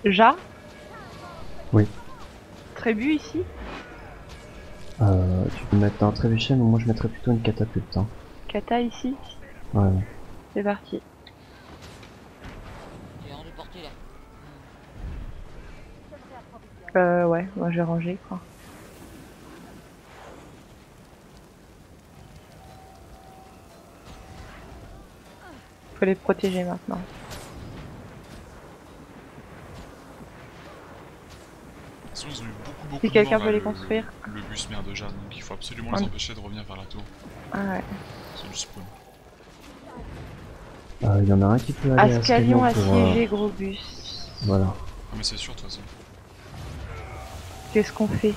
Ja, Oui. Trébu ici. Tu peux mettre un trébuchet, mais moi je mettrais plutôt une catapulte. Hein. Kata ici. Ouais, ouais. C'est parti. J'ai hors de portée là. Ouais, moi j'ai rangé quoi. Faut les protéger maintenant. De toute façon, ils ont eu Si beaucoup de morts quelqu'un là, peut les construire. le bus Merdeja, donc il faut absolument les On- empêcher de revenir vers la tour. Ah ouais. C'est du spawn. Il y en a un qui peut aller à Ascalion Scalion pour... assiégé, gros bus. voilà. Ah, mais c'est sûr, de toute façon. Qu'est-ce qu'on fait?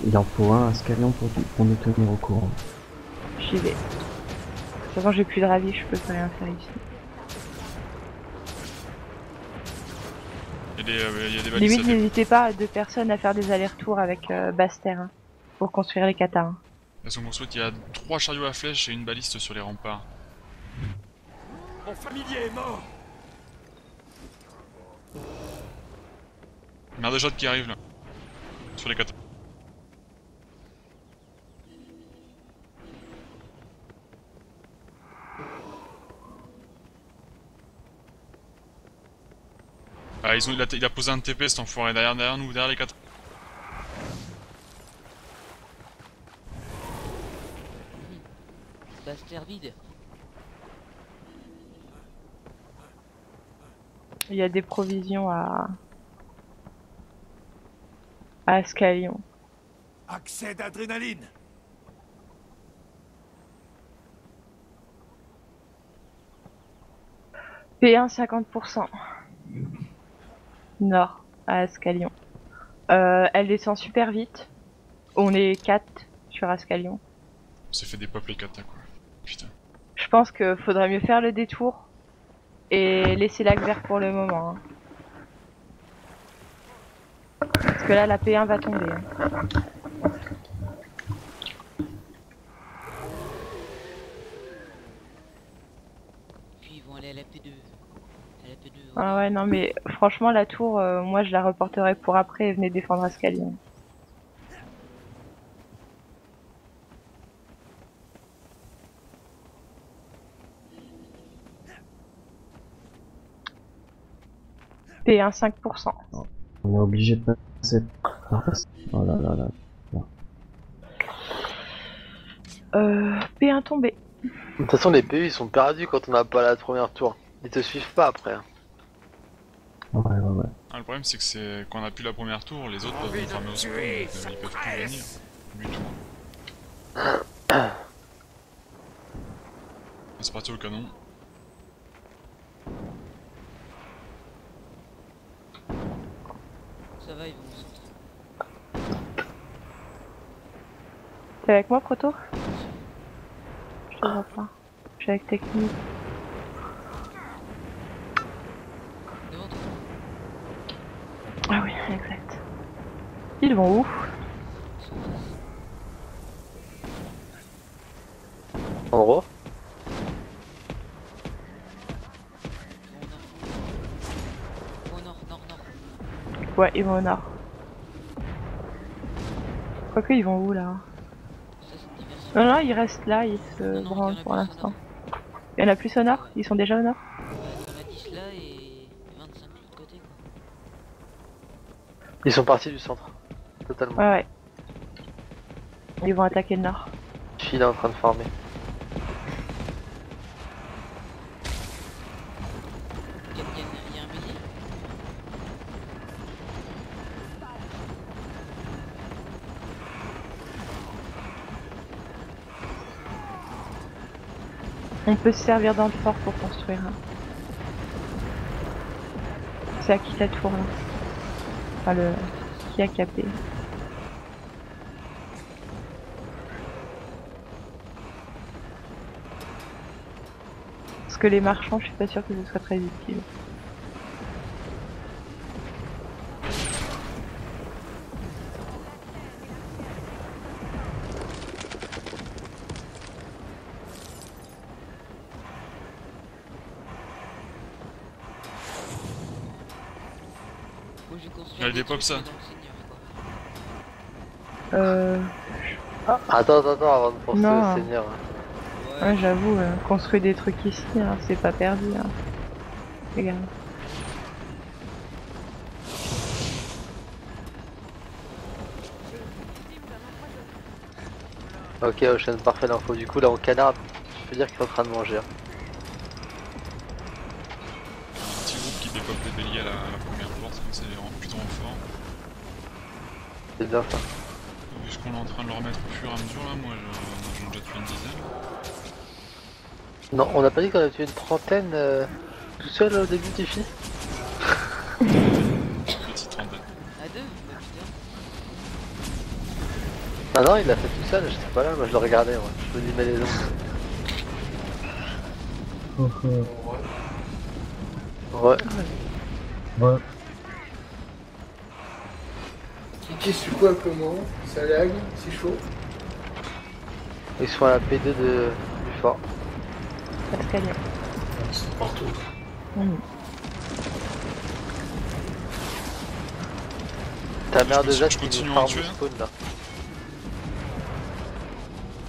Il en faut un à Scalion pour nous tenir au courant. J'y vais. De toute façon, j'ai plus de ravis, je peux plus rien faire ici. Il y a des balises Limite, à dé... n'hésitez pas, deux personnes, à faire des allers-retours avec Basse-Terre hein, pour construire les katas. Hein. Parce qu'on souhaite qu'il y a 3 chariots à flèches et une baliste sur les remparts. Mon familier est mort. Merdeja qui arrive là. Sur les 4. Ah, il a posé un TP cet enfoiré derrière nous, derrière les 4. Bastère vide. Il y a des provisions à Ascalion. Accès d'adrénaline. P1 50%. Nord, à Ascalion. Elle descend super vite. On est 4 sur Ascalion. On s'est fait des peuples les 4 quoi. Putain. Je pense que faudrait mieux faire le détour et laisser l'axe vert pour le moment. Hein. Parce que là, la P1 va tomber. Hein. Puis ils vont aller à la P2. À la P2. Ah ouais, non, mais franchement, la tour, moi, je la reporterai pour après et venez défendre Ascalion. P1 5%. On est obligé de passer par là. Oh là là là. P1 tombé. De toute façon, les PU ils sont perdus quand on n'a pas la première tour. Ils te suivent pas après. Ouais, ouais, ouais. Ah, le problème c'est que quand on a plus la première tour, les autres peuvent nous farmer au spawn, donc ils peuvent tout venir. Du tout. C'est parti au canon. Ça va, ils vont au centre. T'es avec moi, Proto? Je te vois pas. Je suis avec Technique. Devant toi. Ah oui, exact. Ils vont où? En gros, Ils vont au nord. Au nord, nord. Ouais, ils vont au nord. Quoique, ils vont où là? Ça, c'est diversion. Non, non, ils restent là, ils se Non, non, il y en branlent a pour plus au l'instant. nord. Il y en a plus au nord? Ils sont déjà au nord? Il y en a 10 là et 25 de l'autre côté quoi. ils sont partis du centre. Totalement. Ouais, ouais. Ils vont attaquer le nord. Phil est en train de farmer. Il y a un bélier. On peut se servir dans le fort pour construire. Hein. C'est à qui ta tour là? Enfin, le. Qui a capé? Parce que les marchands, je suis pas sûr que ce soit très utile. Faut que je construise Elle des dépop trucs ça. dans le Seigneur, quoi. Attends, avant de penser Non. au Seigneur. Ouais, j'avoue, construire des trucs ici, hein, c'est pas perdu. Hein. Regarde. Ok, Ocean, parfait l'info. Du coup, là, on canard, je peux dire qu'il est en train de manger. Hein. Un petit groupe qui dépop les béliers à la première porte, comme c'est plutôt fort. C'est bien ça. Vu ce qu'on est en train de leur mettre au fur et à mesure, là, moi j'en ai déjà tué une dizaine. Non, on a pas dit qu'on avait tué une trentaine tout seul au début, Tiffy? Petite trentaine. À deux? Bah putain. Ah non, il l'a fait tout seul, j'étais pas là, moi je le regardais, moi. Je me dis, mais les ongles. Oh, Ouais. ouais. Kiki, c'est quoi comment? Ça lag? C'est chaud? Ils sont à la P2 du fort. Escalier. C'est partout. Ta mère de Je Jacques qui continue nous à en farm tuer. au spawn là.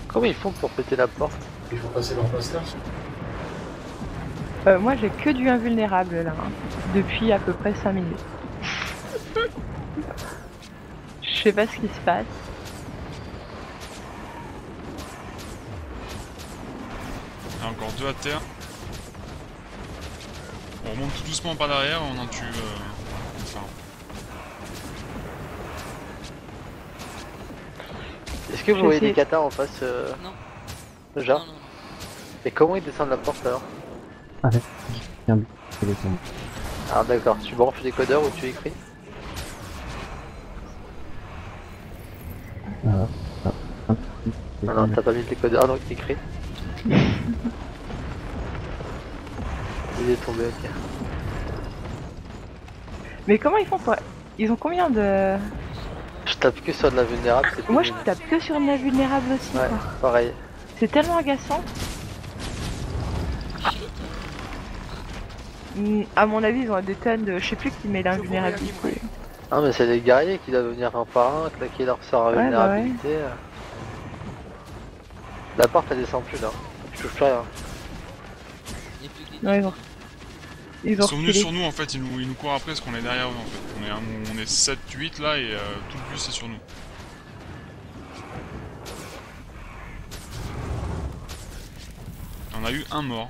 Comment ils font pour péter la porte? Il faut passer leur blaster. Moi j'ai que du invulnérable là, hein, depuis à peu près 5 minutes. Je sais pas ce qui se passe. Il y a encore deux à terre. On remonte tout doucement par derrière, on en tue enfin. Est-ce que vous Je voyez sais. des katas en face Non. Genre Non, non, non. Et comment ils descendent la porte alors? Avec un but, il est tombé. Ah d'accord, tu branches des codeurs ou tu écris? Non, t'as pas mis les codeurs, donc t'écris. Il est tombé, ok. Mais comment ils font pour... Ils ont combien de... Je tape que sur de la vulnérable, c'est Moi je pénible. tape que sur une vulnérable aussi. Ouais, Quoi. pareil. C'est tellement agaçant. À mon avis ils ont des tonnes de... Je sais plus qui met l'invulnérabilité. Ah mais c'est des guerriers qui doivent venir un par un, claquer leur sort à Ouais, vulnérabilité. La porte elle descend plus là. Je touche plus rien. Il y a plus que des Ouais, trucs. non. Ils Ils ont sont venus reculé. sur nous en fait, ils nous courent après parce qu'on est derrière eux en fait. On est 7-8 là et tout le bus est sur nous. On a eu un mort.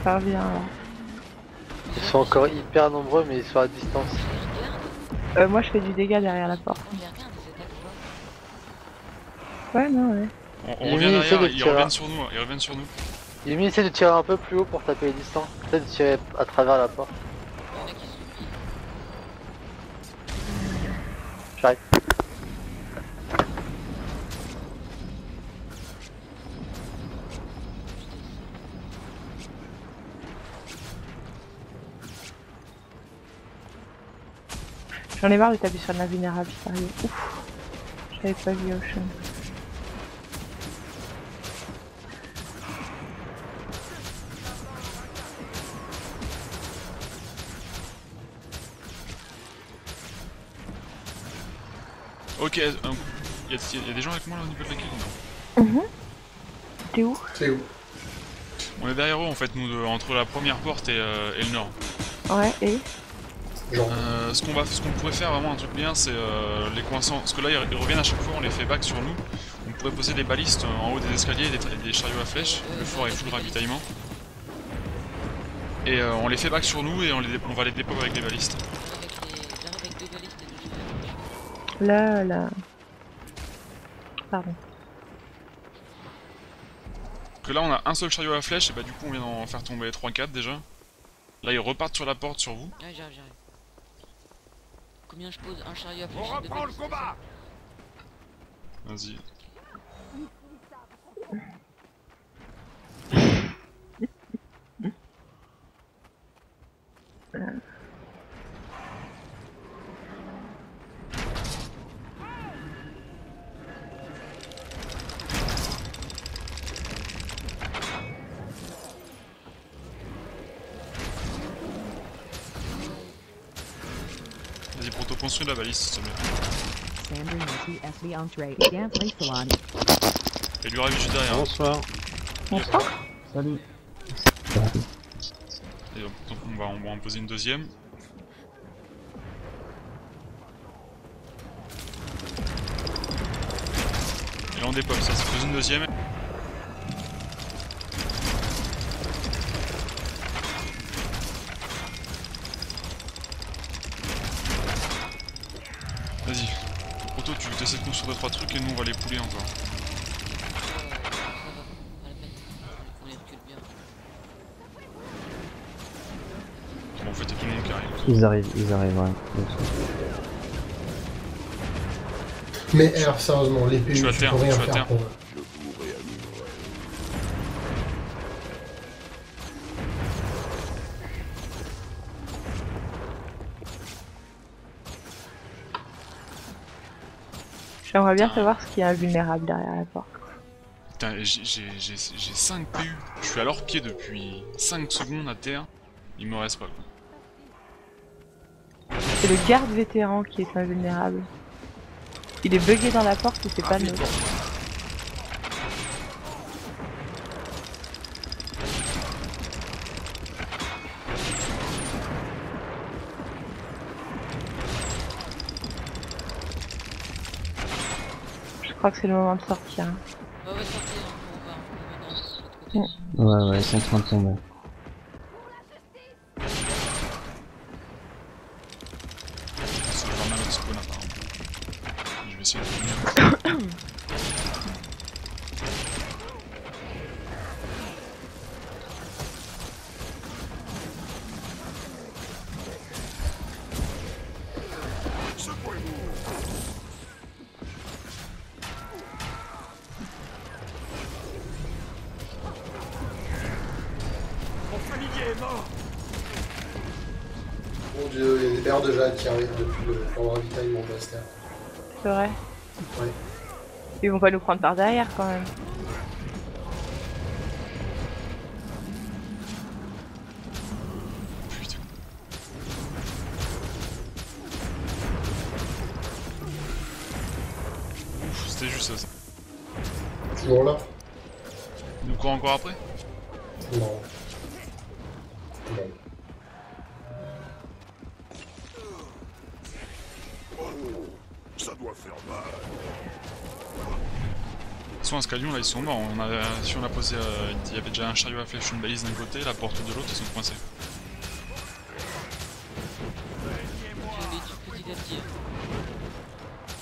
Ça revient là. Ils sont encore hyper nombreux mais ils sont à distance. Moi je fais du dégât derrière la porte. On les regarde, ils attaquent pas. Ouais, non, ouais. On Yumi, revient essaie de derrière, ils tirer. reviennent sur nous, ils reviennent sur nous. Yumi essaie de tirer un peu plus haut pour taper les distances. Peut-être de tirer à travers la porte. Il y en a qui sont. J'arrive. J'en ai marre de taper sur de l'invulnérable, sérieux. Ouf. J'avais pas vu Ocean. Ok, y a des gens avec moi là au niveau de la queue? Non. T'es où? C'est où? On est derrière eux en fait, nous, entre la première porte et le nord. Ouais, et Genre. Ce qu'on pourrait faire vraiment un truc bien, c'est les coincants. Parce que là, ils reviennent à chaque fois, on les fait back sur nous. On pourrait poser des balistes en haut des escaliers, des chariots à flèches. Le fort est full ravitaillement. Et on les fait back sur nous et on va les dépop avec des balistes. J'arrive avec deux balistes et deux là, là. Pardon. Que là, on a un seul chariot à flèches et bah du coup, on vient d'en faire tomber 3-4 déjà. Là, ils repartent sur la porte sur vous. Ouais, j'arrive. Combien je pose un chariot à On flèche reprend le combat. Vas-y. Vas-y, Proto, construis la balise s'il te plaît. Et lui ravi juste derrière. Bonsoir. Bonsoir. Salut. Et donc on va en poser une deuxième. Et là on dépop, ça pose une deuxième. Vas-y. Proto, tu essaies de construire 2-3 trucs et nous on va les pouler encore. On les recule bien. Bon, en fait, il y a tout le monde qui arrive. Ils arrivent, ouais. Mais R, sérieusement, les PU, Je suis à tu terre, peux rien je suis à faire terre. pour eux. J'aimerais bien savoir ce qu'il y a invulnérable derrière la porte. Putain, j'ai 5 PU. Je suis à leur pied depuis 5 secondes à terre. Il me reste pas quoi. C'est le garde vétéran qui est invulnérable. Il est bugué dans la porte et c'est pas le nôtre. Je crois que c'est le moment de sortir. Hein. Ouais, ouais, sortez, hein, on va dans l'autre côté. Ouais, ils sont en train de tomber. C'est pas mal de spawn apparemment. Je vais essayer de venir. Mon familier est mort. Mon dieu, il y a des paires de jade qui arrivent depuis le plan de ravitaillement de la Stère. C'est vrai. Ouais. Ils vont pas nous prendre par derrière quand même. Putain. Ouf, c'était juste ça. Toujours là? Il nous court encore après? Non. Non. Ça doit faire mal. Soit un scalion là ils sont morts. Si on a posé. Il y avait déjà un chariot à flèche, une balise d'un côté, la porte de l'autre, ils sont coincés. On les tue petit à petit.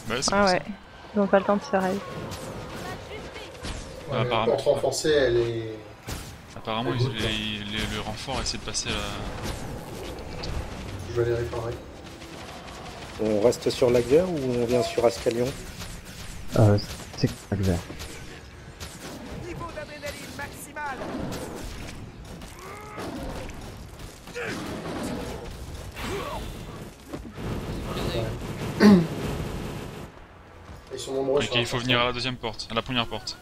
Ouais, c'est Ah pour ouais. Ils ont pas le temps de se raise. Ouais, la apparemment. porte renforcée, elle est... ça. Apparemment, le renfort a essayé de passer à la. Je vais les réparer. On reste sur Lager ou on vient sur Ascalion? C'est exact. Niveau d'adrénaline maximal. Ils sont nombreux Ok, sur la il faut porte. venir à la deuxième porte, à la première porte.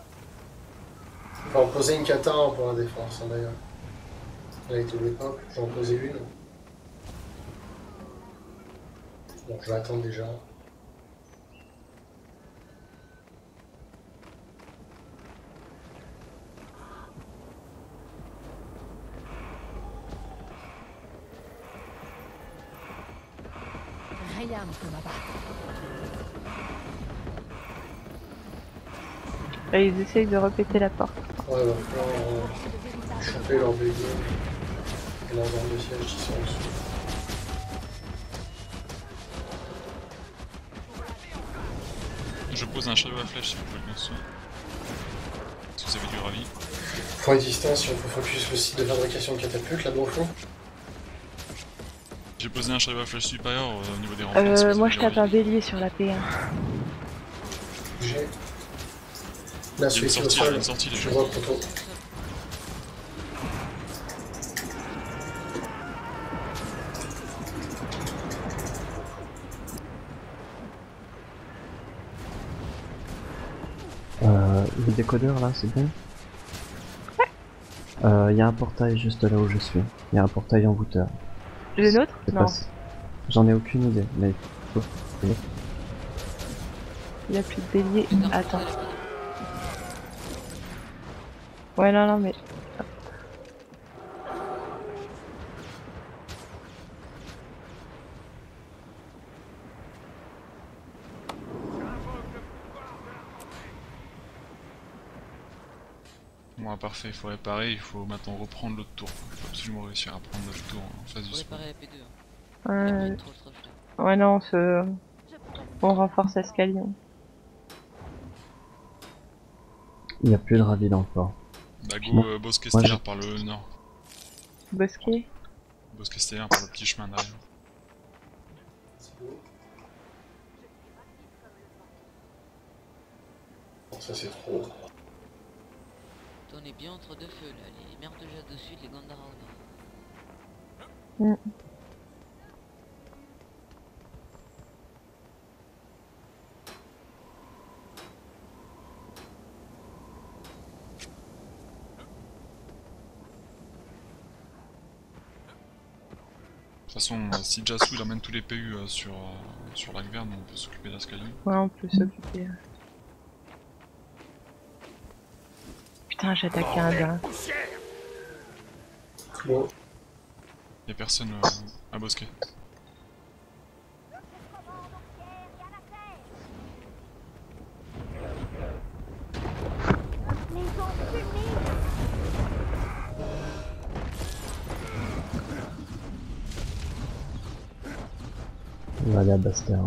Je vais en poser une kata pour la défense, hein, d'ailleurs. Elle a été douée simple, j'en ai posé une. Bon, je vais attendre déjà. Et ils essayent de repéter la porte. Ouais, il va falloir choper leur BD et leurs armes de siège qui sont en dessous. Je pose un chariot à flèche si vous pouvez bien sûr. Si vous avez du ravi. Point de distance, si on peut focus le site de fabrication de catapultes là-bas au fond. J'ai posé un chariot à flèche supérieur au niveau des renforts. Moi je tape un bélier sur la P1. J'ai. Là, Il y a une celui-ci au sortie, il y a sol. une sortie, les Je gens. vois le poteau. Le décodeur là, c'est bon. Il y a un portail juste là où je suis. Il y a un portail envoûteur. Le nôtre? Je sais Non. pas si- J'en ai aucune idée, mais Il y a plus de bélier. Attends. Ouais, non, non, mais. Bon, parfait, il faut réparer, il faut maintenant reprendre l'autre tour. Il faut absolument réussir à prendre l'autre tour en face du Faut spawn. réparer la P2. Hein. La Ouais, P trop le trafic. ouais non, on renforce Ascalion. il n'y a plus de ravide encore. Bah go, Non. bosquet Moi, stellaire par le nord. Bosquet. Bosquet stellaire par le petit chemin derrière. Bon, ça, c'est trop. On est bien entre deux feux là, les merdes de jazz de sud, les Gandhara au nord. De toute façon, si Jasu il emmène tous les PU sur Lagvern, on peut s'occuper d'Ascalion. Ouais, on peut s'occuper. Putain, j'ai attaqué un gars. Bon, Y'a personne à bosquet. On va aller à Bastère.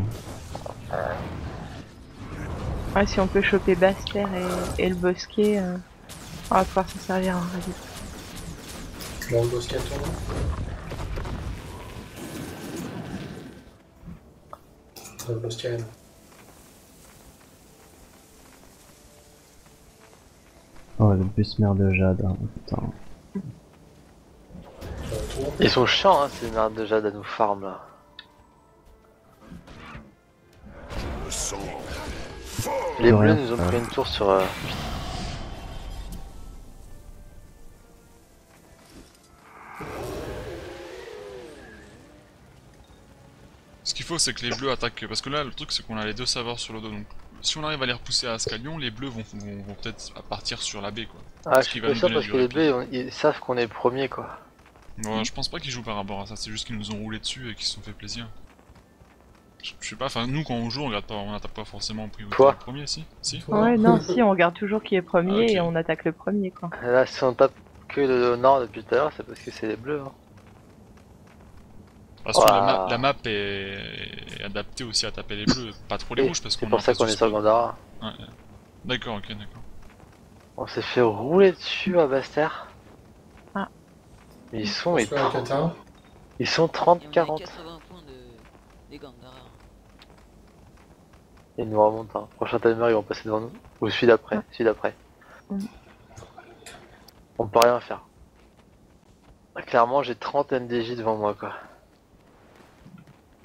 Ouais, si on peut choper Bastère et le Bosquet, on va pouvoir s'en servir en radio. bon, le bosquet tourne. Le bosquet, là. Oh, le bus mère de Jade, hein, putain. Je retourne. Ils sont chiants, hein, ces merdes de jade à nous farm là. Le sang. Les De bleus rien, nous ont ouais. pris une tour sur. Ce qu'il faut, c'est que les bleus attaquent. Parce que là, le truc, c'est qu'on a les deux saveurs sur le dos. Donc, si on arrive à les repousser à Ascalion, les bleus vont peut-être partir sur la baie quoi. Ah, Ce je qui suis va pas nous sûr donner parce du que les répit. bleus ils savent qu'on est premier quoi. Ouais, je pense pas qu'ils jouent par rapport à ça, c'est juste qu'ils nous ont roulé dessus et qu'ils se sont fait plaisir. Je sais pas, enfin nous quand on joue, on attaque pas forcément en priorité Toi le premier, si? Si? Ouais, non, si, on regarde toujours qui est premier Ah, ok. et on attaque le premier, quoi. Là, si on tape que le nord depuis tout à l'heure, c'est parce que c'est les bleus. Hein. Parce que Ouah. la map est adaptée aussi à taper les bleus, pas trop les Et rouges parce c'est qu'on pour en ça face qu'on du est sur spawn. Gandhara. Ouais. D'accord, ok, d'accord. On s'est fait rouler dessus à Bastère. Ah. Mais ils sont, On se fait un kata. ils sont Et on a 30-40. 80 points des Gandhara. Ils nous remontent. Hein. Prochain timer, ils vont passer devant nous. Ou celui d'après. Celui d'après. Mm. On peut rien faire. Clairement, j'ai 30 NDJ devant moi quoi.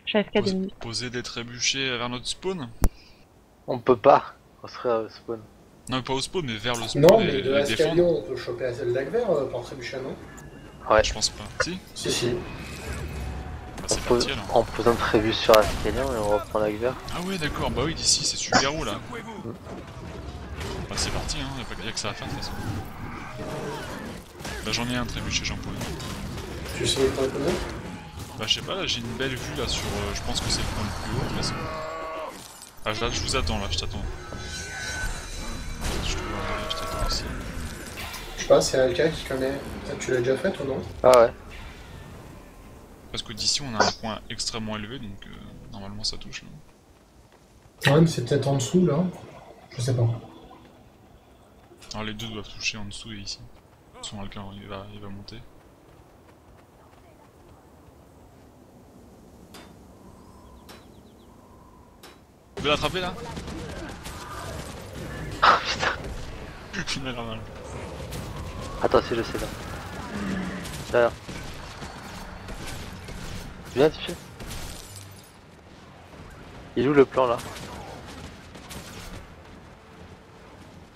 J'ai FK 2 minutes. Poser des trébuchets vers notre spawn? On peut pas construire au spawn. Non, mais pas au spawn, mais vers le spawn Non, et mais de les défendre. Ascalion, on peut choper à celle d'Agver par trébuchet, non? Ouais. Je pense pas. Si? Si, si. Bah, On c'est pose, parti alors. en posant trébuche sur Ascalion et on reprend la guerre. Ah ouais, d'accord, bah oui, d'ici c'est super haut là. Secouez-vous. Bah c'est parti, hein, y'a que ça à faire de toute façon. Bah j'en ai un trébuchet, j'en pose. Tu sais pas combien? Bah je sais pas, là j'ai une belle vue là sur... je pense que c'est le point le plus haut de toute façon. Ah là je vous attends là, je t'attends. Je te vois arriver, je t'attends aussi. Je sais pas, c'est Alka qui connaît. Peut-être tu l'as déjà fait ou non? Ah ouais. Parce que d'ici on a un point extrêmement élevé donc normalement ça touche là. Ouais, mais c'est peut-être en dessous là. Je sais pas. Alors les deux doivent toucher en dessous et ici. Son Alcan il va monter. veux l'attraper là? Ah putain. Il a l'air mal. Attends, si je sais là. Derrière. Viens, tu fais. Il est où le plan là?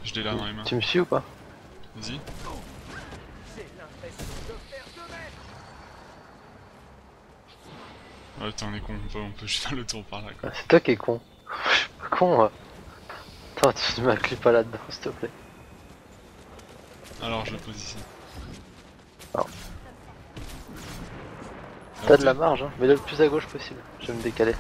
Je l'ai là dans les mains. Tu me suis ou pas? Vas-y. Ouais, putain, on est con, on peut juste faire le tour par là quoi. Ah, c'est toi qui es con. Je suis pas con moi. Attends, tu ne m'inclus pas là-dedans s'il te plaît. Alors je le pose ici. Non. Ah, T'as de la marge, hein. Mets-le le plus à gauche possible. Je vais me décaler.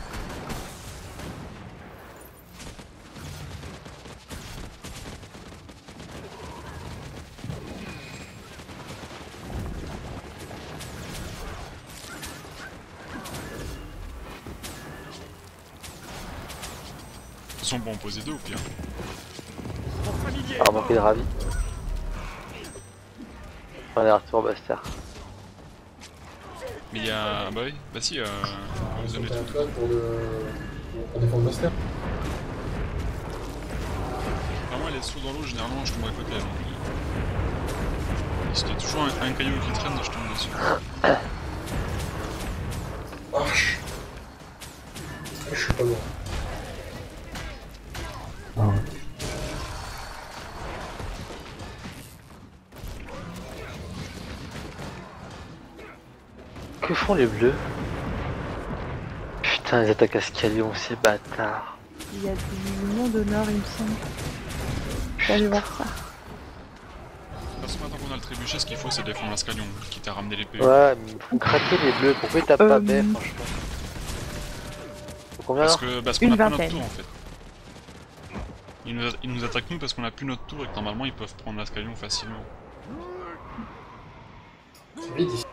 Ils sont bons, on poser deux au pire. Ah, manquer de ravi. On est retour Bastard. Mais il y a. Bah oui, bah si, On zone et sautait un tout. flag pour défendre Master. Vraiment, les sauts dans l'eau, généralement, je tombe à côté. Donc... S'il y a toujours un caillou qui traîne, je tombe dessus. Arche. Je suis pas loin. Ah ouais. Que font les bleus? Putain, ils attaquent à Scalion, ces bâtards. Il y a du monde au nord, il me semble. Je vais aller voir ça. De toute façon, maintenant qu'on a le trébuchet, ce qu'il faut, c'est défendre l'Ascalion, quitte à ramener l'épée. Ouais, mais ils font craquer les bleus. Pourquoi ils tapent pas baie, franchement? Faut combien là? Parce qu'on Une a plus notre vingtaine. tour en fait. Ils nous attaquent nous parce qu'on a plus notre tour et que normalement ils peuvent prendre l'Ascalion facilement. C'est vite ici.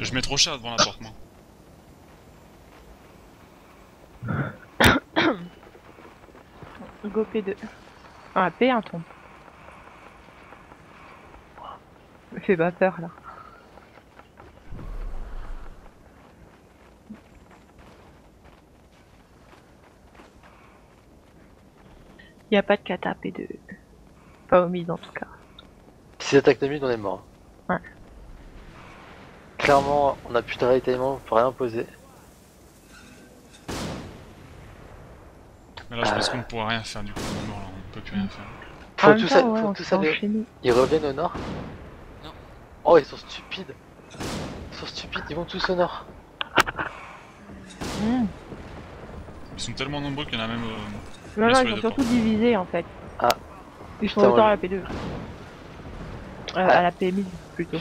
Je mets trop cher devant la porte, moi. Go P2. Ah, P1 tombe. Me fais pas peur là. Y a pas de kata P2. Pas au mid en tout cas. Si ils attaquent le mid, on est mort. Ouais. Clairement, on a plus de ravitaillement, on peut rien poser. Mais là, je pense qu'on ne pourra rien faire du coup. Non, là, on peut plus rien faire. En même temps, ouais, Faut on tous s'est aller. enchaîné. Ils reviennent au nord? Non. Oh, ils sont stupides. Ils sont stupides, ils vont tous au nord. Mmh. Ils sont tellement nombreux qu'il y en a même. Non, sur non, les ils sont deux surtout portes. divisés en fait. Ah. Ils sont Putain, autant moi, à la P2. À la P1000 plutôt.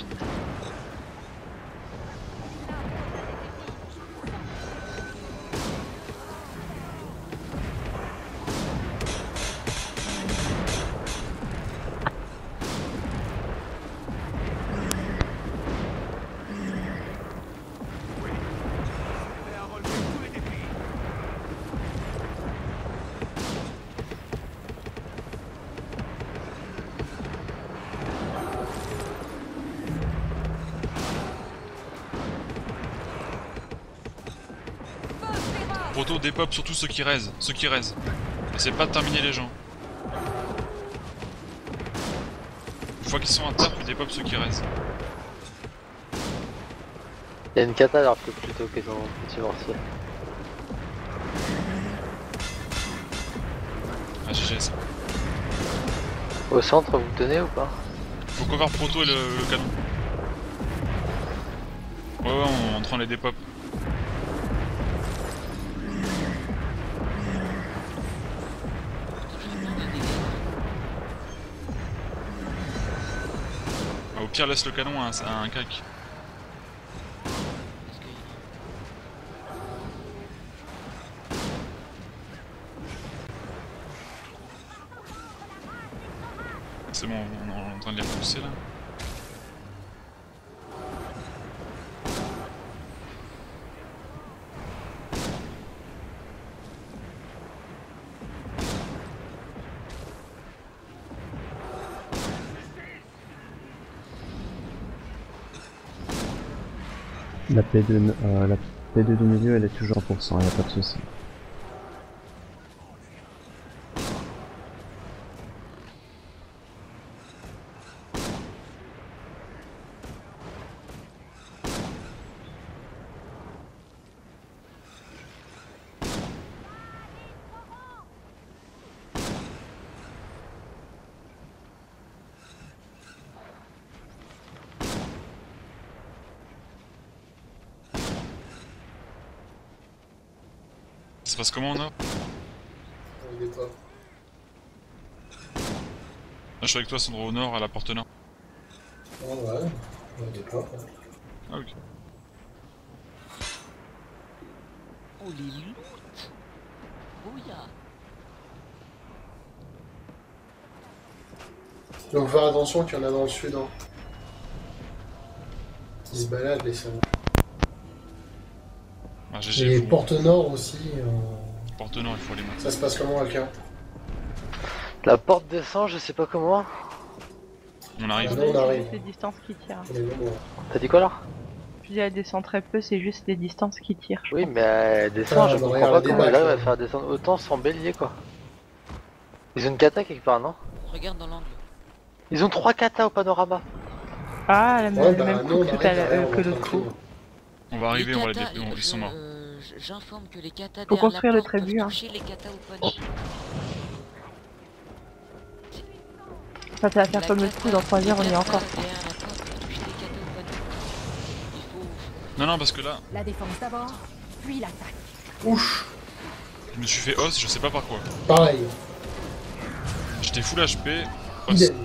Proto, dépop surtout ceux qui raisent. Essaye pas de terminer les gens. Une fois qu'ils sont à terre, tu dépop ceux qui raisent. Il y a une kata alors que plutôt qu'ils ont un petit mortier. Ah, GG ça. Au centre, vous tenez ou pas? Faut cover Proto et le canon. Ouais, on prend les dépop. Au pire, laisse le canon à un cac. C'est bon, on est en train de les repousser là. La P2 du milieu, elle est toujours en pourcent, y a pas de souci. Ça se passe comment, on a? Il est pas. Je suis avec toi, Sandro, au nord, à la porte nord. Oh, ouais, il est pas. Ah, ok. Oh les loots. Bouya. Donc faire attention qu'il y en a dans le sud. Hein. Qui se baladent les salons. Ah, GG, Et faut... porte nord aussi. Porte nord, il faut aller maintenant. Ça se passe comment, Alka? La porte descend, je sais pas comment. On arrive. Nous, on C'est arrive. juste les distances qui tirent. On est nombreux. T'as dit quoi là? Je dis elle descend très peu, c'est juste les distances qui tirent. je Oui, pense. mais elle descend, Ah, je bah, comprends regarde pas la comment débat, elle arrive là. à faire descendre autant sans bélier quoi. Ils ont une kata quelque part, non? Regarde dans l'angle. Ils ont 3 katas au panorama. Ah, Ouais, le bah, même nous, coup on que, arrive derrière, on que est l'autre coup. tranquille. On va arriver, Les on va les katas, ils sont morts. J'informe que les katas Faut derrière construire la le porte peuvent trébu, hein. toucher les katas au punch. Ça va faire comme l'autre coup, dans 3 heures on y est encore. Derrière la porte peuvent toucher les katas au punch. Il faut... Non, non, parce que là, La défense d'abord, puis l'attaque. Ouch, je me suis fait os, je sais pas par quoi. pareil. J'étais full HP, os. Idem.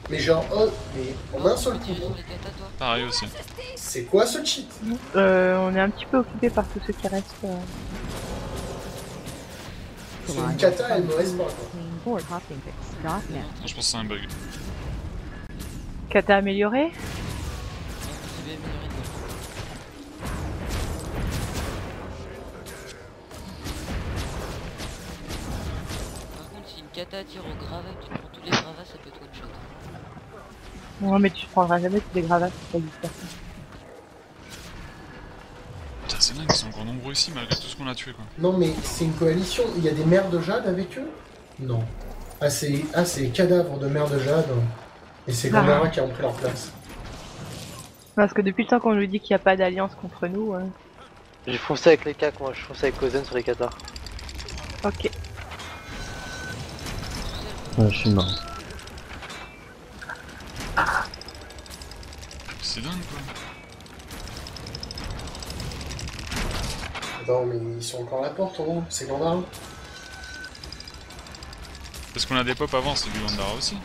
Mais genre, oh, mais en un seul coup, Tirer sur les katas, toi. Pareil aussi. c'est quoi ce cheat? On est un petit peu occupé par tous ceux qui restent. Sur une kata, elle me reste pas. Quoi. Boardhoppingfix.net. Je pense que c'est un bug. Kata amélioré. Je vais améliorer une Par contre, si une kata tire au gravat, tu te prends tous les gravats, ça peut être one shot. Non mais tu prendras jamais tous les gravats, c'est pas du tout. Putain, c'est dingue, ils sont encore nombreux ici malgré tout ce qu'on a tué quoi. Non, mais c'est une coalition. Il y a des mères de jade avec eux? Non. Ah, c'est les cadavres de mères de jade. Et c'est Gandara qui a pris leur place. Parce que depuis le temps qu'on nous dit qu'il n'y a pas d'alliance contre nous. J'ai foncé avec les cacs, moi je fonce avec Kozen sur les katas. Ok. Je suis mort. C'est dingue quoi. Attends, mais ils sont encore à la porte, en haut. C'est Gandara. Parce qu'on a des pop avant, c'est du Gandara aussi.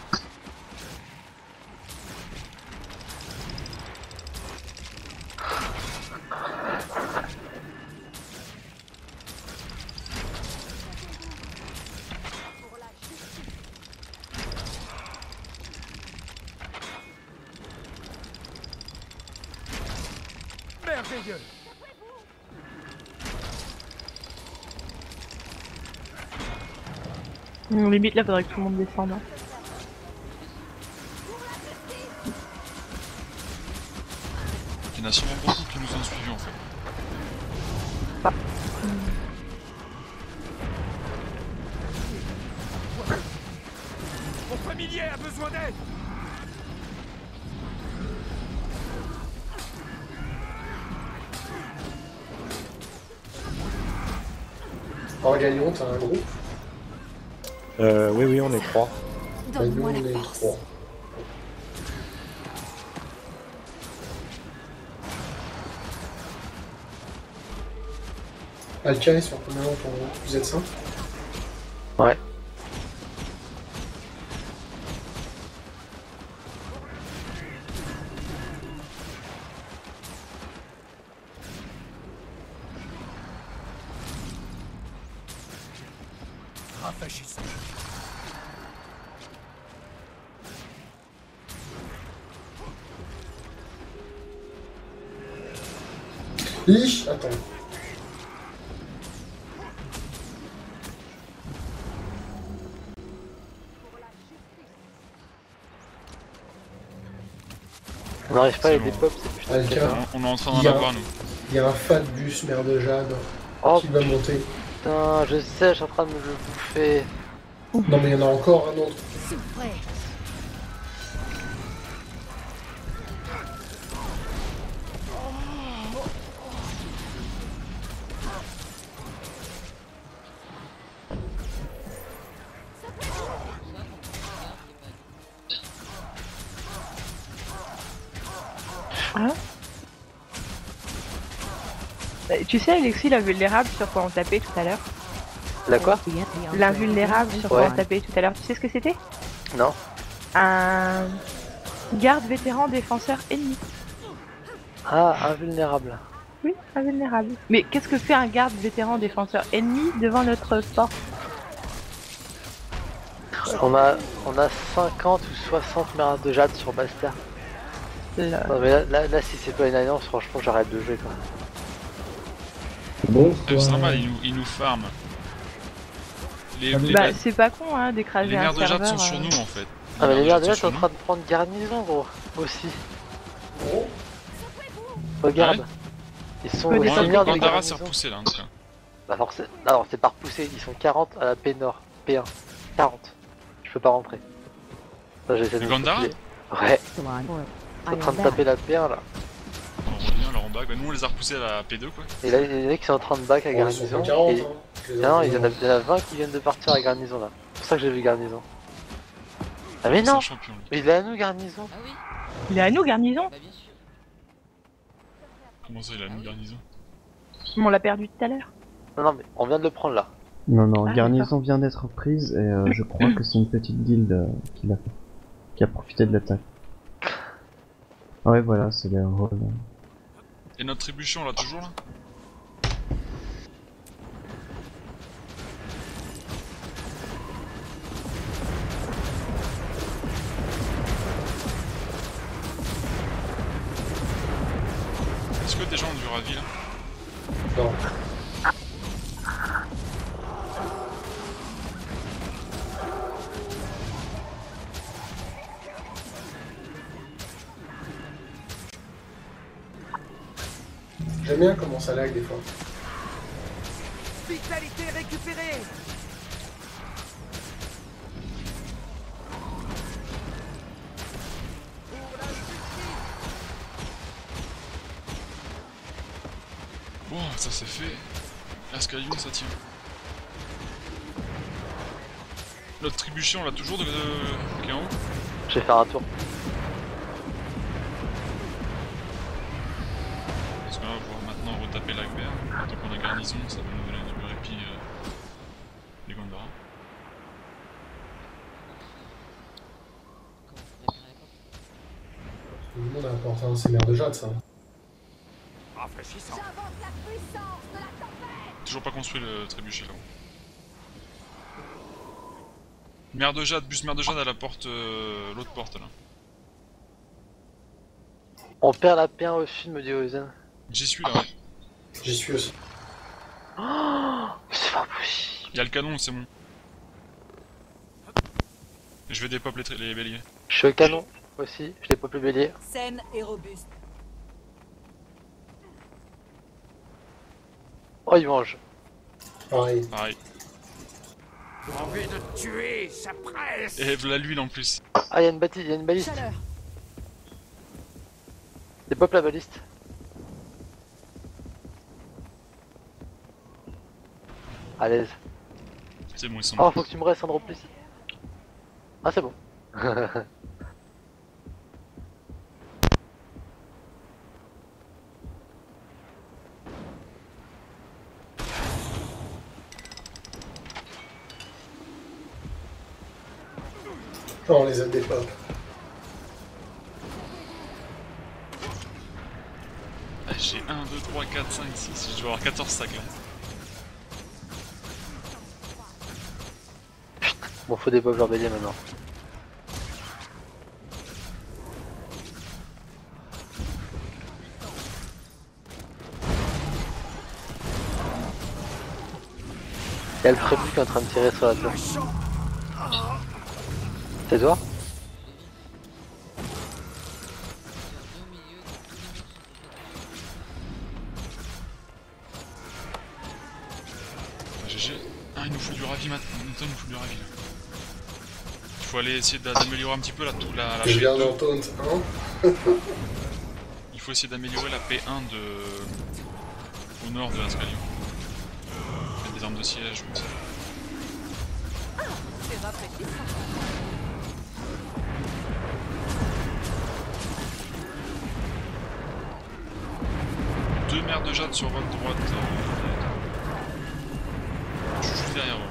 Limite là, faudrait que tout le monde descende. Hein. Il y en a sûrement beaucoup qui nous ont suivis en fait. Mon familier a besoin d'aide. Oh, Galion, t'as un groupe? Oui, on est 3. Bah, nous, Donne-moi on la est force. 3. Alka, ils sont combien pour vous? Vous êtes 5? Ouais. Rafraîchissez. Lich, attends. On n'arrive pas C'est avec des bon. pops, c'est putain de Avec caca. On est en train Il y d'en a- avoir nous. Il y a un fat bus mer de jade Oh qui va monter. putain, je sais, je suis en train de me le bouffer. Non mais il y en a encore un autre. Souffrez. Tu sais, Alexis, la vulnérable sur quoi on tapait tout à l'heure? La quoi? L'invulnérable sur quoi Ouais. on tapait tout à l'heure, tu sais ce que c'était? Non. Un garde vétéran défenseur ennemi. Ah, invulnérable. Oui, invulnérable. Mais qu'est-ce que fait un garde vétéran défenseur ennemi devant notre porte? On a 50 ou 60 merdes de jade sur Bastard. Non mais là si c'est pas une alliance, franchement j'arrête de jouer quoi. Bon, C'est normal, ils nous farment. Les Bah, c'est pas con, hein, d'écraser un merdes de jade serveur. sont sur nous en fait. Ah mais les merdes de jade sont sont en train de prendre garnison gros. Aussi. Regarde. Ils sont Ouais, aussi descendre, merdes de Gandara s'est garnison. repoussé là en tout cas. Bah alors c'est pas repoussé, ils sont 40 à la P Nord. P1. 40. Je peux pas rentrer. Ça, j'essaie de Le me Gandara faufiler. Ouais, I ils sont en train de am taper la P1 là. On revient là en bas. Nous on les a repoussés à la P2 quoi. Et là il y en a qui sont en train de back à Bon, ils sont garnison. pas 40, et... hein. Je les ai Non, il y en a entendus. 20 qui viennent de partir à garnison là. C'est pour ça que j'ai vu garnison. Ah mais C'est un non, champion. lui. mais il est à nous garnison. Ah oui, Il est à nous, garnison? bah bien sûr. Comment ça il a une garnison? On l'a perdu tout à l'heure. Non mais on vient de le prendre là. Non, non, Ah, garnison vient d'être prise et je crois que c'est une petite guilde qui l'a fait. Qui a profité de l'attaque. Ah ouais, voilà, c'est les rôles. Et notre trébuchon là toujours là? Est-ce que des gens ont du ravi là? Non. J'aime bien comment ça lag des fois. Vitalité récupérée. Bon, ça c'est fait. Ascalion ça tient. Notre trébuchon là toujours qui est en haut. Je vais faire un tour. Parce que là on va pouvoir maintenant retaper l'Agbert. Tant qu'on a garnison, ça va nous donner du répit les Gandara. Comment on préparer la porte? Tout le monde a apporté un de ces mers de jade, ça. Rafraîchissant. Toujours pas construit le trébuchet là-haut. Mer de jade, bus mer de jade à la porte, l'autre porte là. On perd la P1 au sud, me dit Ozen. J'y suis là, ouais. J'y suis aussi. Oh, c'est pas possible. Y'a le canon, c'est bon. Je vais dépop les béliers. Je suis au canon aussi, je l'ai pas plus bélier. Saine et robuste. Oh, il mange. Pareil. Pareil. Envie de tuer, ça presse. Et la l'huile en plus. Ah, il y a une bâtisse, il y a une baliste. Chaleur. Dépop la baliste. À l'aise. C'est bon, ils sont Oh, faut que tu me restes un drop plus. Ah, c'est bon. Oh, on les a des pop. Ah, j'ai 1, 2, 3, 4, 5, 6. Je vais avoir 14 sacs là. Bon, faut dépop leur bélier maintenant. Il y a le prévu qui est en train de tirer sur la tour. C'est toi? Ah, il nous faut du ravi maintenant. Il nous faut du ravi. Il faut aller essayer d'améliorer un petit peu la Je viens P2. d'entendre Il faut essayer d'améliorer la P1 au nord de l'Ascalion. Il y a des armes de siège aussi. C'est rafraîchissant. Deux mers de jade sur votre droite. Je suis juste derrière vous.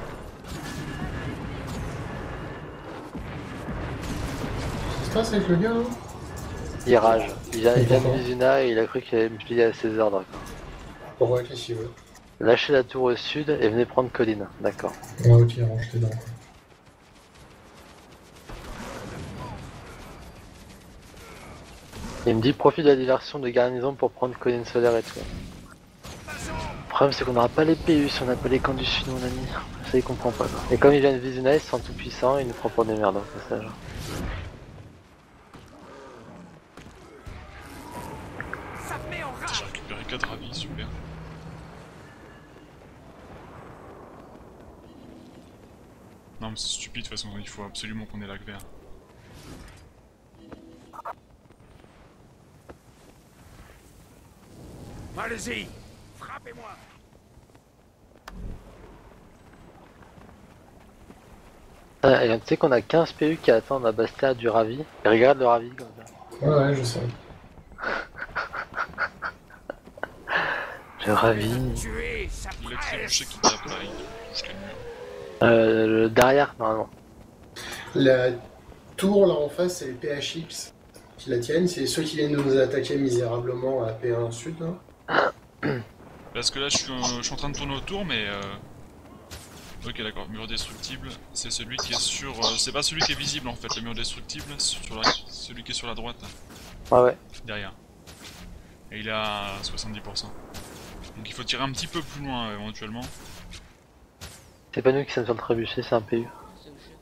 Qu'est-ce qui se passe avec le gars là? Il rage. Il vient de Pourquoi Vizuna et il a cru qu'il allait me plier à ses ordres. Pourquoi qu'est-ce qu'il veut? Lâchez la tour au sud et venez prendre Colline. D'accord. Ouais, ok, range tes dents. Il me dit profite de la diversion de garnison pour prendre Colline solaire et tout. Le problème c'est qu'on n'aura pas les PU si on n'a pas les camps du sud mon ami. Ça il comprend pas quoi. Et comme il vient de Vizuna, il se sent tout puissant, il nous prend pour des merdes au passage. J'ai récupéré 4 ravis, super. Non mais c'est stupide de toute façon, il faut absolument qu'on ait lac vert. Allez-y, frappez-moi. Et tu sais qu'on a 15 PU qui attendent à Bastia du Ravi. Et regarde le Ravi comme ça. Ouais, je sais. Le Ravi. Tuez, ça Il a presse. trébuché qui tape là, il touche les murs. Le derrière normalement. La tour là en face, c'est les PHX qui la tiennent. C'est ceux qui viennent de nous attaquer misérablement à P1 Sud. Là. Parce que là je suis en train de tourner autour mais ok d'accord, mur destructible, c'est celui qui est sur... c'est pas celui qui est visible en fait, le mur destructible, celui qui est sur la droite, Ouais. derrière. Et il est à 70%. Donc il faut tirer un petit peu plus loin éventuellement. C'est pas nous qui sommes sur le trébuchet, c'est un PU. C'est où je suis.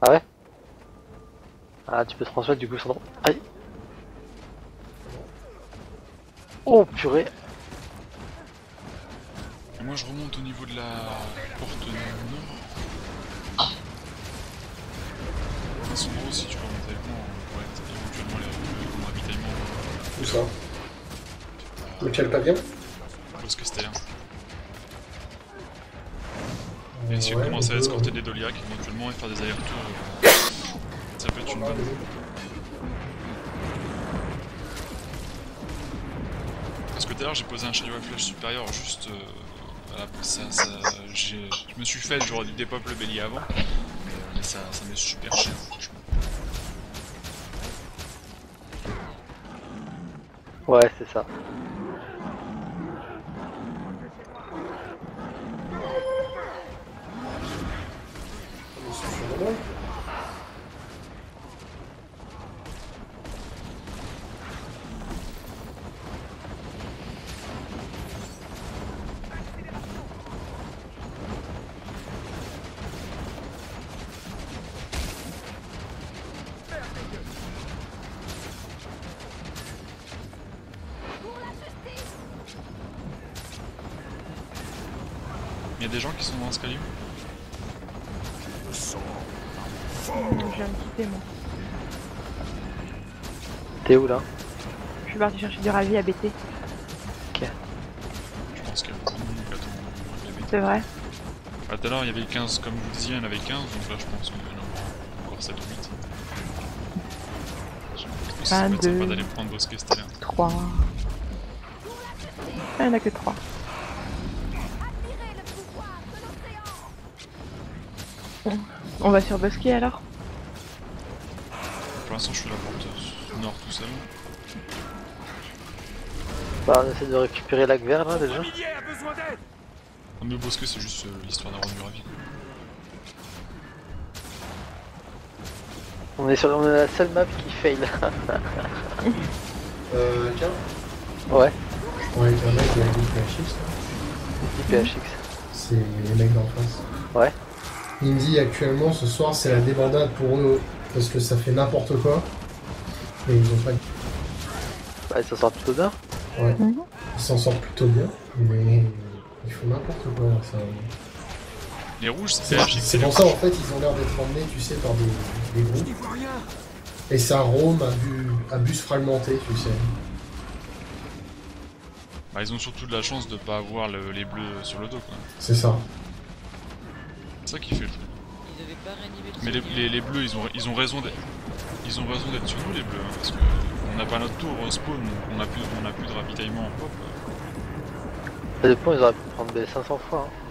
Ah ouais? Ah tu peux transmettre du coup Sandro. Aïe. Oh purée. Et moi je remonte au niveau de la porte nord. En gros si tu veux remonter avec moi, on pourrait éventuellement les ravitaillement. Où ça? Lequel pavillon? Parce que c'était là. Et si on commençait à escorter des Doliacs éventuellement et faire des allers-retours, ça peut être une bonne. Parce que tout à l'heure j'ai posé un chariot à flèche supérieur juste je me suis fait j'aurais dû dépop le bélier avant, mais ça m'est super cher franchement. Ouais c'est ça. Il y a des gens qui sont dans l'escalier. Non, je viens de quitter moi. T'es où là? Je suis parti chercher du ravi à BT. Ok. Je pense qu'il y a beaucoup de monde qui attend les bêtes. C'est vrai. Ah, tout à l'heure il y avait 15, comme je vous disiez, il y en avait 15, donc là je pense qu'il y en a encore 7 ou 8. Je pense que ça va être sympa d'aller prendre Bosquet Stellaire. 3. Ah, il n'y en a que 3. On va sur Bosquet alors? Pour l'instant je suis la porte nord tout seul. Bah on essaie de récupérer lac vert là déjà. Familier a besoin d'aide. Le Bosquet c'est juste l'histoire d'avoir du ravi. On est la seule map qui fail. Tiens. Ouais. Ouais, il y a un mec qui a dit PHX là. IPHX. C'est les mecs d'en face. Ouais. Il me dit actuellement ce soir c'est la débandade pour eux parce que ça fait n'importe quoi. Mais ils ont pas. Bah ils s'en sortent plutôt bien. Ouais. Ils s'en sortent plutôt bien. Mais Ils font n'importe quoi là, ça. Les rouges, C'est pour ça en fait ils ont l'air d'être emmenés, tu sais, par des groupes. Et ça roam à bus fragmenté, tu sais. Bah, ils ont surtout de la chance de pas avoir les bleus sur le dos quoi. C'est ça. C'est ça qui fait le truc. Ils avaient pas réanimé le Mais seigneur. les bleus ils ont raison d'être. Ils ont raison d'être sur nous les bleus, hein, parce que on n'a pas notre tour au spawn, donc on a plus de ravitaillement en pop. Ça dépend, ils auraient pu prendre B500 fois. Hein.